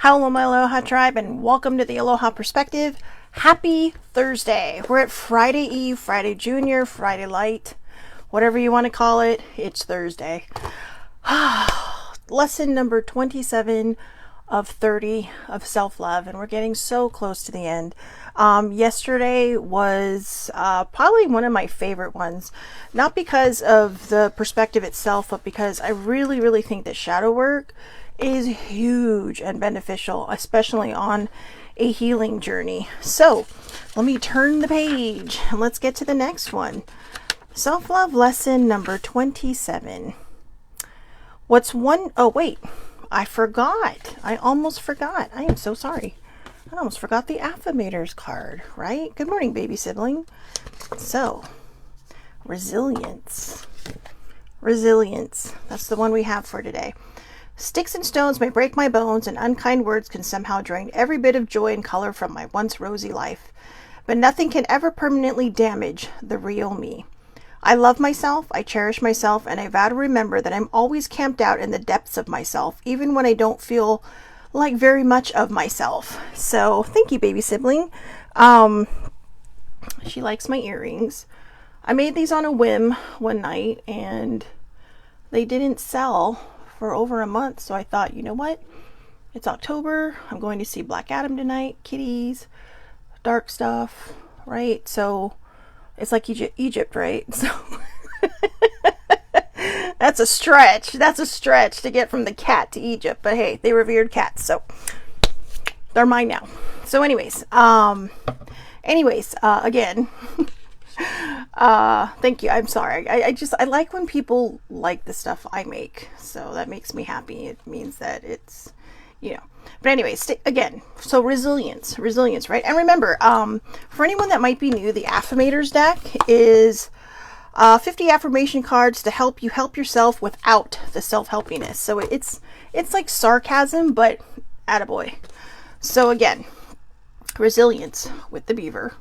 Hello, my Aloha tribe, and welcome to the Aloha Perspective. Happy Thursday. We're at Friday Eve, Friday Junior, Friday Light, whatever you want to call it. It's Thursday. Lesson number 27 of 30 of self-love, and we're getting so close to the end. Yesterday was probably one of my favorite ones, not because of the perspective itself, but because I really think that shadow work is huge and beneficial, especially on a healing journey. So let me turn the page and let's get to the next one. Self-love lesson number 27. Oh wait, I forgot. I almost forgot. I am so sorry. I almost forgot the affirmators card, right? Good morning, baby sibling. So, resilience. Resilience. That's the one we have for today. Sticks and stones may break my bones, and unkind words can somehow drain every bit of joy and color from my once rosy life. But nothing can ever permanently damage the real me. I love myself, I cherish myself, and I vow to remember that I'm always camped out in the depths of myself, even when I don't feel like very much of myself. So, thank you, baby sibling. She likes my earrings. I made these on a whim one night, and they didn't sell for over a month, so I thought, you know what? It's October. I'm going to see Black Adam tonight. Kitties, dark stuff, right? So it's like Egypt, right? So that's a stretch. That's a stretch to get from the cat to Egypt. But hey, they revered cats, so they're mine now. So anyways, again, thank you. I'm sorry. I like when people like the stuff I make, so that makes me happy. It means that it's, but anyways, again, so resilience, right? And remember, for anyone that might be new, the affirmators deck is 50 affirmation cards to help you help yourself without the self-helpiness. So it's like sarcasm, but attaboy. So again, resilience with the beaver.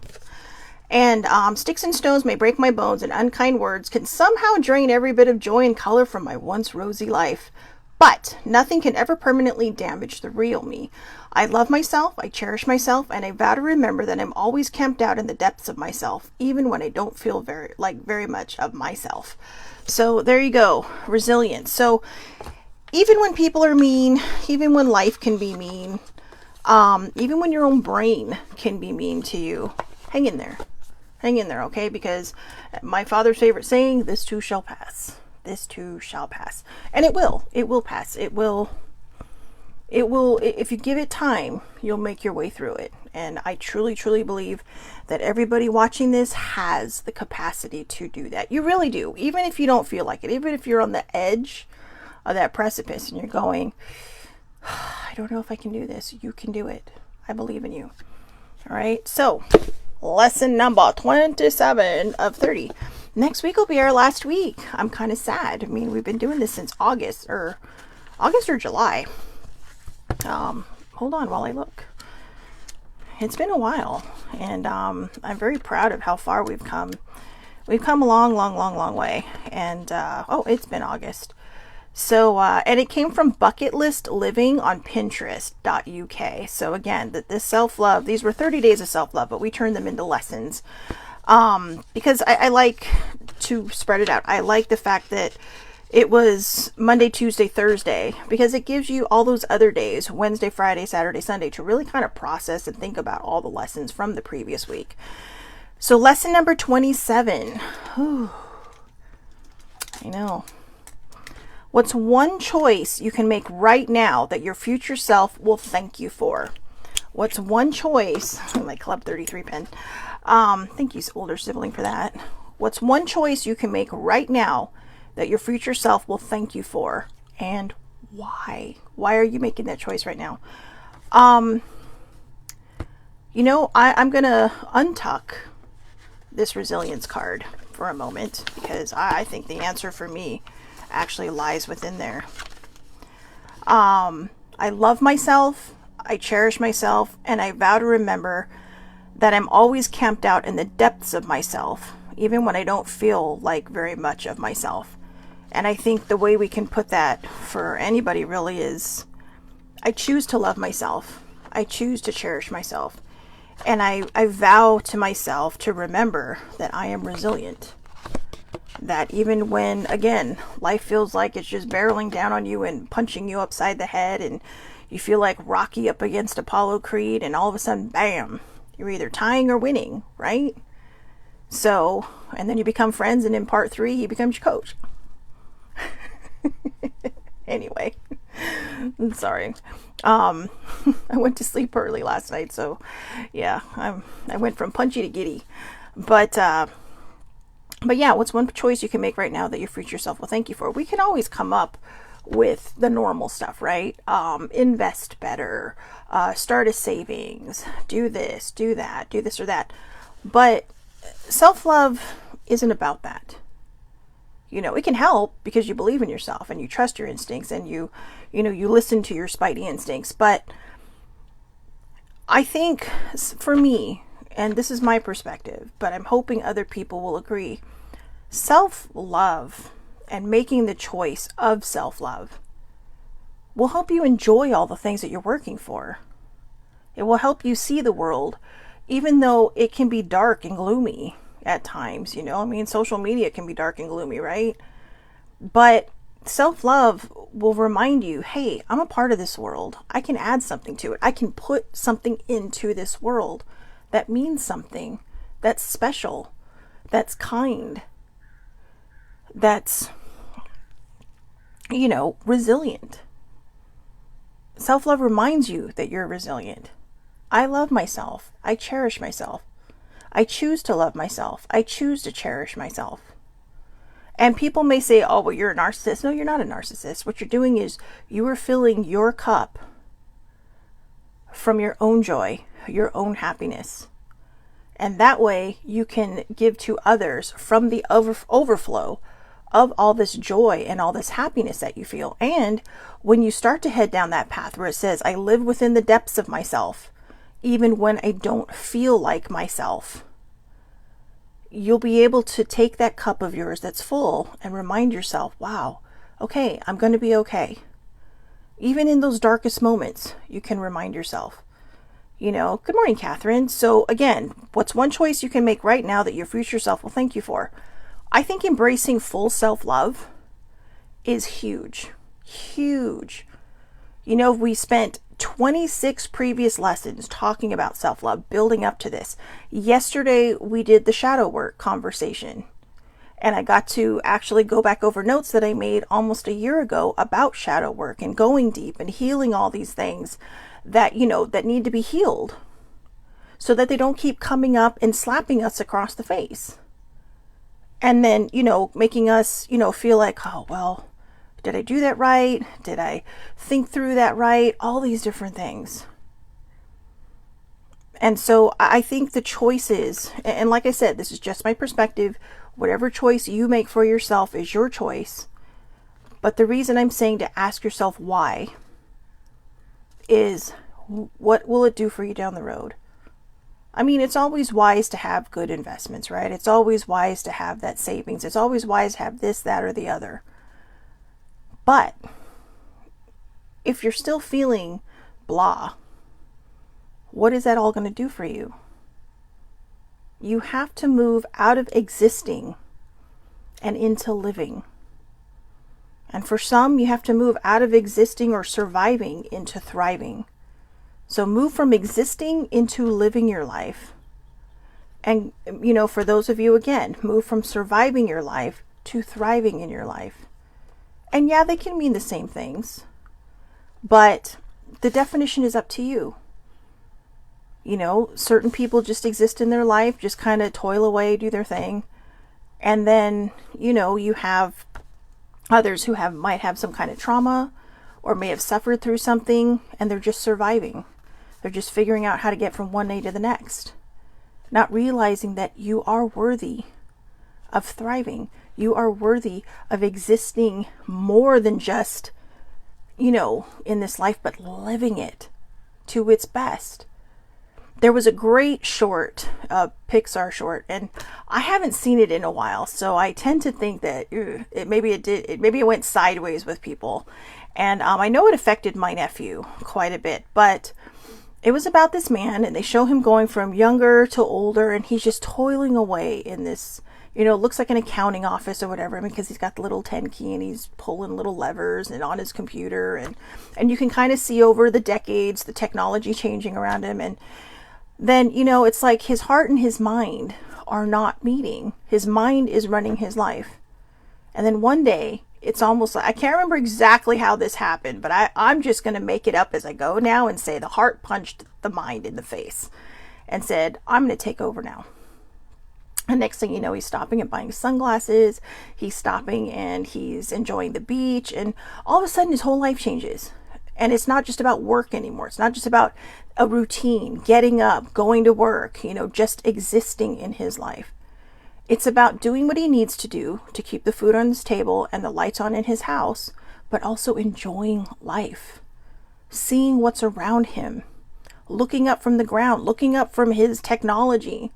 And sticks and stones may break my bones, and unkind words can somehow drain every bit of joy and color from my once rosy life. But nothing can ever permanently damage the real me. I love myself, I cherish myself, and I vow to remember that I'm always camped out in the depths of myself, even when I don't feel very much of myself. So there you go, resilience. So even when people are mean, even when life can be mean, even when your own brain can be mean to you, hang in there. Hang in there, okay? Because my father's favorite saying, this too shall pass. This too shall pass. And it will. It will pass. It will, if you give it time, you'll make your way through it. And I truly believe that everybody watching this has the capacity to do that. You really do. Even if you don't feel like it. Even if you're on the edge of that precipice and you're going, I don't know if I can do this. You can do it. I believe in you. All right. So, lesson number 27 of 30. Next week will be our last week. I'm kind of sad. I mean, we've been doing this since August or July. Hold on while I look. It's been a while, and I'm very proud of how far we've come. We've come a long way. And it's been August. So, and it came from Bucket List Living on Pinterest.uk. So again, this self-love, these were 30 days of self-love, but we turned them into lessons. Because I like to spread it out. I like the fact that it was Monday, Tuesday, Thursday, because it gives you all those other days, Wednesday, Friday, Saturday, Sunday, to really kind of process and think about all the lessons from the previous week. So lesson number 27. Whew. I know. What's one choice you can make right now that your future self will thank you for? What's one choice? My Club 33 pen. Thank you, older sibling, for that. What's one choice you can make right now that your future self will thank you for? And why? Why are you making that choice right now? I'm going to untuck this resilience card for a moment, because I think the answer for me actually lies within there. I love myself, I cherish myself, and I vow to remember that I'm always camped out in the depths of myself, even when I don't feel like very much of myself. And I think the way we can put that for anybody really is, I choose to love myself. I choose to cherish myself. And I vow to myself to remember that I am resilient. That even when, again, life feels like it's just barreling down on you and punching you upside the head, and you feel like Rocky up against Apollo Creed, and all of a sudden, bam, you're either tying or winning, right? So, and then you become friends, and in part 3, he becomes your coach. Anyway, I'm sorry. I went to sleep early last night, so yeah, I went from punchy to giddy. But yeah, what's one choice you can make right now that your future self will thank you for? We can always come up with the normal stuff, right? Invest better, start a savings, do this, do that, do this or that. But self-love isn't about that. You know, it can help because you believe in yourself and you trust your instincts and you listen to your spidey instincts. But I think for me, and this is my perspective, but I'm hoping other people will agree, self-love and making the choice of self-love will help you enjoy all the things that you're working for. It will help you see the world, even though it can be dark and gloomy at times, I mean, social media can be dark and gloomy, right? But self-love will remind you, hey, I'm a part of this world. I can add something to it. I can put something into this world that means something, that's special, that's kind, that's, resilient. Self-love reminds you that you're resilient. I love myself. I cherish myself. I choose to love myself. I choose to cherish myself. And people may say, oh, well, you're a narcissist. No, you're not a narcissist. What you're doing is you are filling your cup from your own joy, your own happiness. And that way you can give to others from the overflow of all this joy and all this happiness that you feel. And when you start to head down that path where it says, I live within the depths of myself, even when I don't feel like myself, you'll be able to take that cup of yours that's full and remind yourself, wow, okay, I'm going to be okay. Even in those darkest moments, you can remind yourself, good morning, Catherine. So again, what's one choice you can make right now that your future self will thank you for? I think embracing full self-love is huge, huge. We spent 26 previous lessons talking about self-love, building up to this. Yesterday, we did the shadow work conversation, and I got to actually go back over notes that I made almost a year ago about shadow work and going deep and healing all these things that, that need to be healed so that they don't keep coming up and slapping us across the face. And then, making us, feel like, oh, well, did I do that right? Did I think through that right? All these different things. And so I think the choices, and like I said, this is just my perspective. Whatever choice you make for yourself is your choice. But the reason I'm saying to ask yourself why is, what will it do for you down the road? I mean, it's always wise to have good investments, right? It's always wise to have that savings. It's always wise to have this, that, or the other. But if you're still feeling blah, what is that all going to do for you? You have to move out of existing and into living. And for some, you have to move out of existing or surviving into thriving. So move from existing into living your life. And, for those of you, again, move from surviving your life to thriving in your life. And yeah, they can mean the same things, but the definition is up to you. Certain people just exist in their life, just kind of toil away, do their thing. And then, you have others who might have some kind of trauma or may have suffered through something, and they're just surviving. They're just figuring out how to get from one day to the next, not realizing that you are worthy of thriving. You are worthy of existing more than just, in this life, but living it to its best. There was a great short, Pixar short, and I haven't seen it in a while, so I tend to think that maybe it went sideways with people. And I know it affected my nephew quite a bit, but it was about this man, and they show him going from younger to older, and he's just toiling away in this, looks like an accounting office or whatever, because he's got the little 10 key and he's pulling little levers and on his computer, and you can kind of see over the decades the technology changing around him. And then, it's like his heart and his mind are not meeting. His mind is running his life. And then one day, it's almost like, I can't remember exactly how this happened, but I'm just going to make it up as I go now and say the heart punched the mind in the face and said, I'm going to take over now. And next thing you know, he's stopping and buying sunglasses. He's stopping and he's enjoying the beach. And all of a sudden, his whole life changes. And it's not just about work anymore. It's not just about a routine, getting up, going to work, just existing in his life. It's about doing what he needs to do to keep the food on his table and the lights on in his house, but also enjoying life, seeing what's around him, looking up from the ground, looking up from his technology.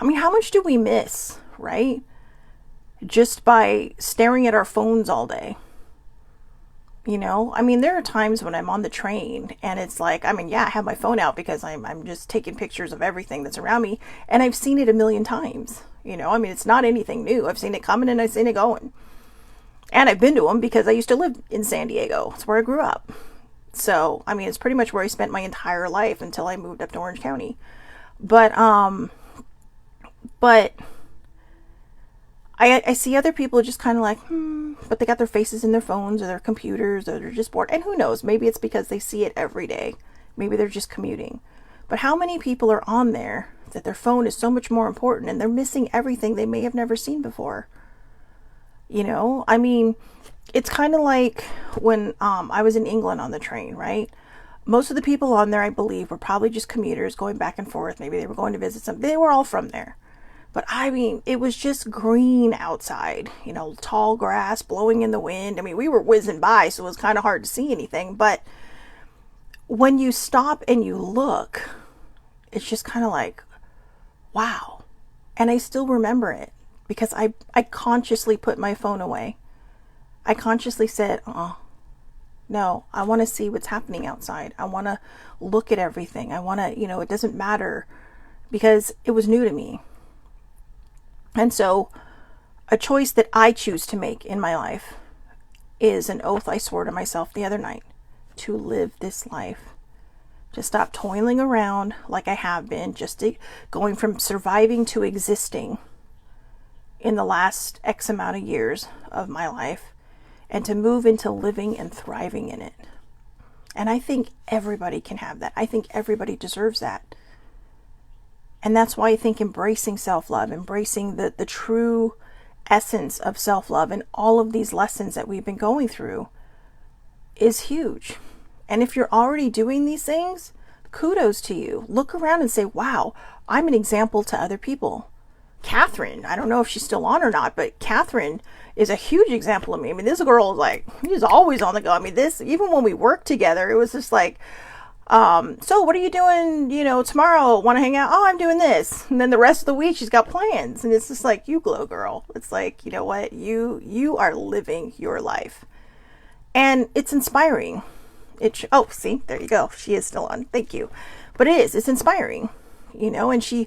I mean, how much do we miss, right? Just by staring at our phones all day. I mean, there are times when I'm on the train and it's like, I have my phone out because I'm just taking pictures of everything that's around me, and I've seen it a million times. It's not anything new. I've seen it coming and I've seen it going. And I've been to them because I used to live in San Diego. It's where I grew up. So, it's pretty much where I spent my entire life until I moved up to Orange County. But I see other people just kind of like, but they got their faces in their phones or their computers, or they're just bored. And who knows, maybe it's because they see it every day. Maybe they're just commuting. But how many people are on there that their phone is so much more important and they're missing everything they may have never seen before? It's kind of like when I was in England on the train, right? Most of the people on there, I believe, were probably just commuters going back and forth. Maybe they were going to visit some. They were all from there. But it was just green outside, tall grass blowing in the wind. We were whizzing by, so it was kind of hard to see anything. But when you stop and you look, it's just kind of like, wow. And I still remember it because I consciously put my phone away. I consciously said, no, I want to see what's happening outside. I want to look at everything. I want to, it doesn't matter, because it was new to me. And so a choice that I choose to make in my life is an oath I swore to myself the other night, to live this life, to stop toiling around like I have been, just going from surviving to existing in the last X amount of years of my life, and to move into living and thriving in it. And I think everybody can have that. I think everybody deserves that. And that's why I think embracing self-love, embracing the true essence of self-love and all of these lessons that we've been going through is huge. And if you're already doing these things, kudos to you. Look around and say, wow, I'm an example to other people. Catherine, I don't know if she's still on or not, but Catherine is a huge example of me. This girl is like, she's always on the go. Even when we worked together, it was just like, so what are you doing, tomorrow? Want to hang out? Oh, I'm doing this. And then the rest of the week she's got plans. And it's just like, you glow, girl. It's like, you know what? You are living your life. And it's inspiring. Oh, see, there you go. She is still on. Thank you. But it's inspiring, and she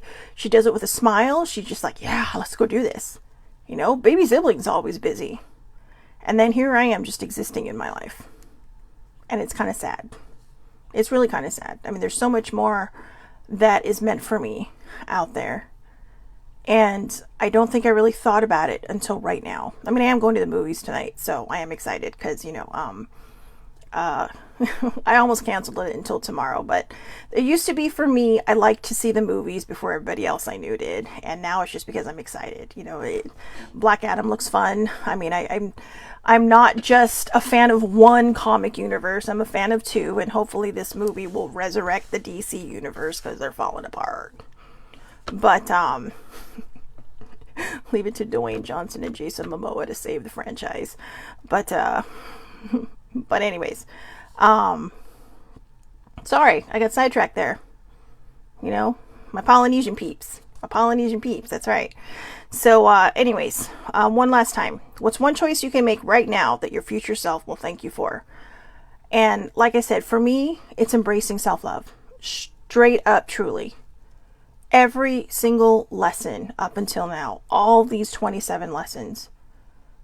does it with a smile. She's just like, yeah, let's go do this. Baby sibling's always busy. And then here I am just existing in my life. And it's kind of sad. It's really kind of sad. There's so much more that is meant for me out there. And I don't think I really thought about it until right now. I am going to the movies tonight, so I am excited because, I almost canceled it until tomorrow, but it used to be for me, I liked to see the movies before everybody else I knew did. And now it's just because I'm excited. Black Adam looks fun. I'm not just a fan of one comic universe. I'm a fan of two, and hopefully this movie will resurrect the DC universe because they're falling apart. But leave it to Dwayne Johnson and Jason Momoa to save the franchise. But anyways, sorry, I got sidetracked there. My Polynesian peeps. That's right. So, anyways, one last time. What's one choice you can make right now that your future self will thank you for? And like I said, for me, it's embracing self-love. Straight up, truly. Every single lesson up until now, all these 27 lessons.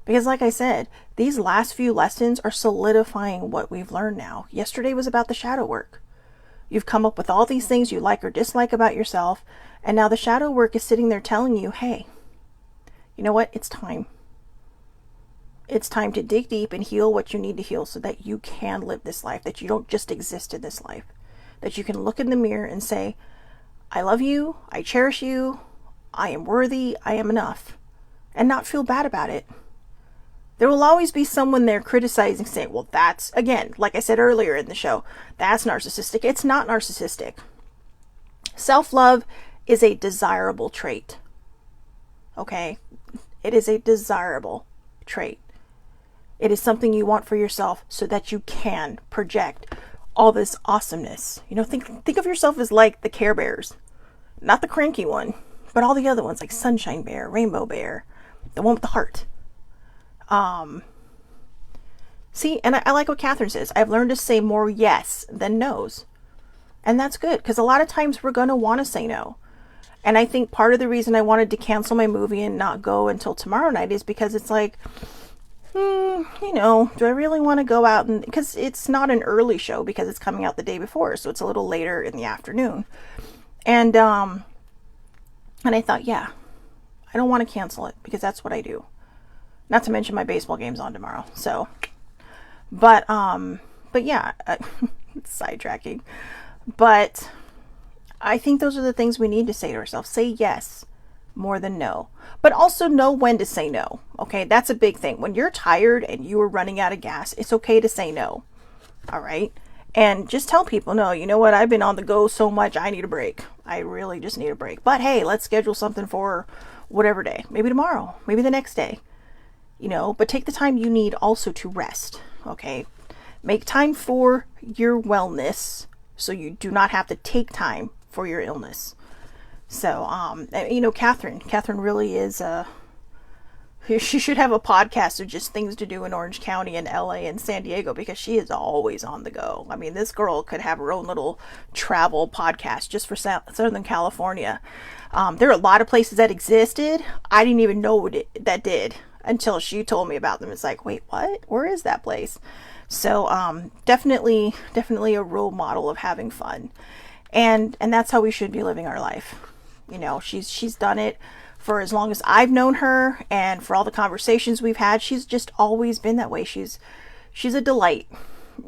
Because like I said, these last few lessons are solidifying what we've learned now. Yesterday was about the shadow work. You've come up with all these things you like or dislike about yourself, and now the shadow work is sitting there telling you, hey, you know what? It's time. It's time to dig deep and heal what you need to heal so that you can live this life, that you don't just exist in this life, that you can look in the mirror and say, I love you, I cherish you, I am worthy, I am enough, and not feel bad about it. There will always be someone there criticizing, saying, well, that's, again, like I said earlier in the show, that's narcissistic. It's not narcissistic. Self-love is a desirable trait. Okay? It is a desirable trait. It is something you want for yourself so that you can project all this awesomeness. You know, think of yourself as like the Care Bears. Not the cranky one, but all the other ones, like Sunshine Bear, Rainbow Bear, the one with the heart. See, and I like what Catherine says. I've learned to say more yes than no's. And that's good, because a lot of times we're going to want to say no. And I think part of the reason I wanted to cancel my movie and not go until tomorrow night is because it's like, you know, do I really want to go out? And because it's not an early show, because it's coming out the day before, so it's a little later in the afternoon. And I thought, yeah, I don't want to cancel it, because that's what I do. Not to mention my baseball game's on tomorrow. So, but yeah, sidetracking. But I think those are the things we need to say to ourselves. Say yes more than no, but also know when to say no. Okay. That's a big thing. When you're tired and you are running out of gas, it's okay to say no. All right. And just tell people, no, you know what? I've been on the go so much. I need a break. I really just need a break. But hey, let's schedule something for whatever day, maybe tomorrow, maybe the next day. You know, but take the time you need also to rest, okay? Make time for your wellness so you do not have to take time for your illness. So, you know, Catherine really is, she should have a podcast of just things to do in Orange County and LA and San Diego, because she is always on the go. I mean, this girl could have her own little travel podcast just for Southern California. There are a lot of places that existed. I didn't even know what that did until she told me about them. It's like, wait, what? Where is that place? So, definitely a role model of having fun. And that's how we should be living our life. You know, she's done it for as long as I've known her, and for all the conversations we've had. She's just always been that way. She's a delight.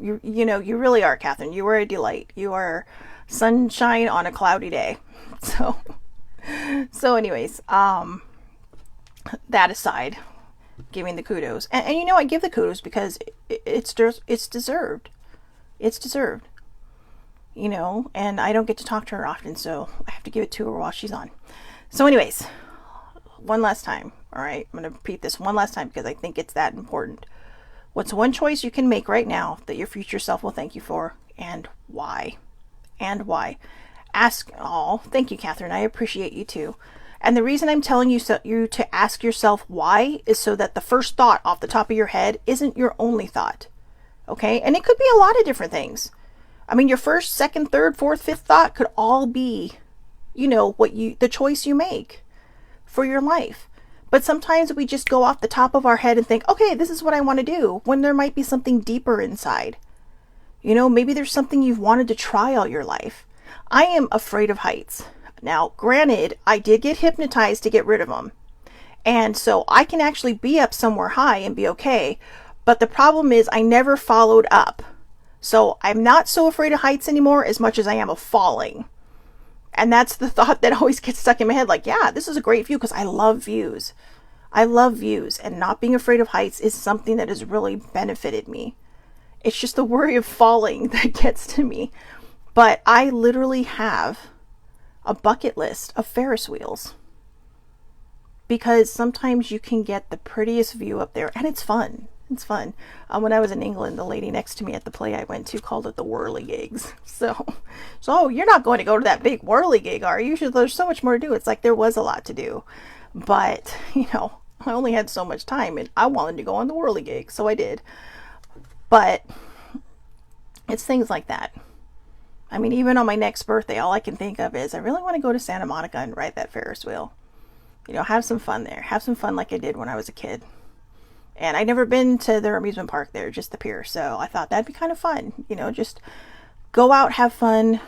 You know, you really are, Catherine. You are a delight. You are sunshine on a cloudy day. So anyways, that aside, giving the kudos, and you know, I give the kudos because it's deserved. It's deserved. You know, and I don't get to talk to her often, so I have to give it to her while she's on. So anyways, one last time. All right, I'm going to repeat this one last time because I think it's that important. What's one choice you can make right now that your future self will thank you for, and why? And why? Thank you, Catherine. I appreciate you too. And the reason I'm telling you to ask yourself why is so that the first thought off the top of your head isn't your only thought. Okay? And it could be a lot of different things. I mean, your first, second, third, fourth, fifth thought could all be, you know, the choice you make for your life. But sometimes we just go off the top of our head and think, okay, this is what I want to do, when there might be something deeper inside. You know, maybe there's something you've wanted to try all your life. I am afraid of heights. Now, granted, I did get hypnotized to get rid of them. And so I can actually be up somewhere high and be okay. But the problem is I never followed up. So I'm not so afraid of heights anymore as much as I am of falling. And that's the thought that always gets stuck in my head. Like, yeah, this is a great view, because I love views. I love views. And not being afraid of heights is something that has really benefited me. It's just the worry of falling that gets to me. But I literally have a bucket list of Ferris wheels. Because sometimes you can get the prettiest view up there. And it's fun. It's fun. When I was in England, the lady next to me at the play I went to called it the whirligigs. So you're not going to go to that big whirligig, are you? There's so much more to do. It's like there was a lot to do. But, you know, I only had so much time and I wanted to go on the whirligig. So I did. But It's things like that. I mean, even on my next birthday, all I can think of is I really want to go to Santa Monica and ride that Ferris wheel. You know, have some fun there. Have some fun like I did when I was a kid. And I'd never been to their amusement park there, just the pier. So I thought that'd be kind of fun. You know, just go out, have fun,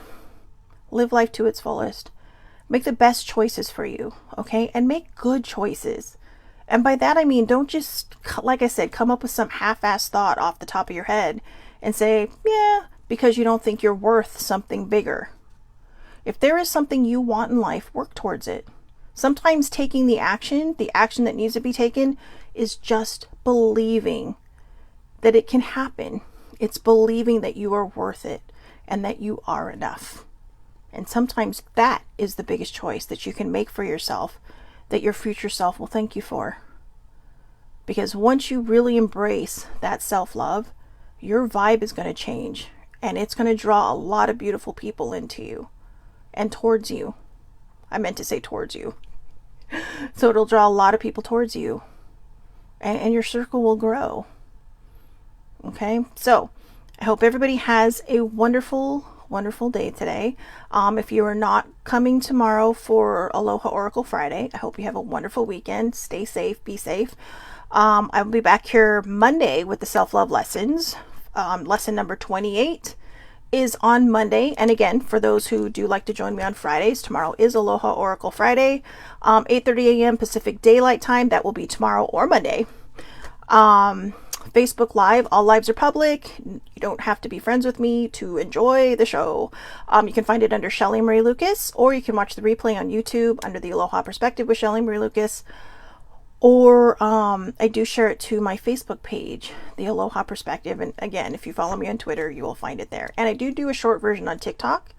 live life to its fullest. Make the best choices for you, okay? And make good choices. And by that I mean, don't just, like I said, come up with some half-assed thought off the top of your head and say, yeah, because you don't think you're worth something bigger. If there is something you want in life, work towards it. Sometimes taking the action that needs to be taken, is just believing that it can happen. It's believing that you are worth it and that you are enough. And sometimes that is the biggest choice that you can make for yourself, that your future self will thank you for. Because once you really embrace that self-love, your vibe is going to change, and it's going to draw a lot of beautiful people into you and towards you. I meant to say towards you. So it'll draw a lot of people towards you, and your circle will grow. Okay, so I hope everybody has a wonderful day today. If you are not coming tomorrow for Aloha Oracle Friday, I hope you have a wonderful weekend. Stay safe, be safe. I will be back here Monday with the self-love lessons. Lesson number 28 is on Monday. And again, for those who do like to join me on Fridays, tomorrow is Aloha Oracle Friday, 8:30 a.m. Pacific Daylight Time. That will be tomorrow or Monday. Facebook Live, all lives are public. You don't have to be friends with me to enjoy the show. You can find it under Shelley Marie Lucas, or you can watch the replay on YouTube under the Aloha Perspective with Shelley Marie Lucas. Or I do share it to my Facebook page, the Aloha Perspective. And again, if you follow me on Twitter, you will find it there. And I do a short version on TikTok,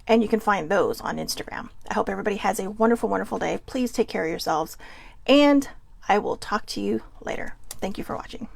and you can find those on Instagram. I hope everybody has a wonderful day. Please take care of yourselves, and I will talk to you later. Thank you for watching.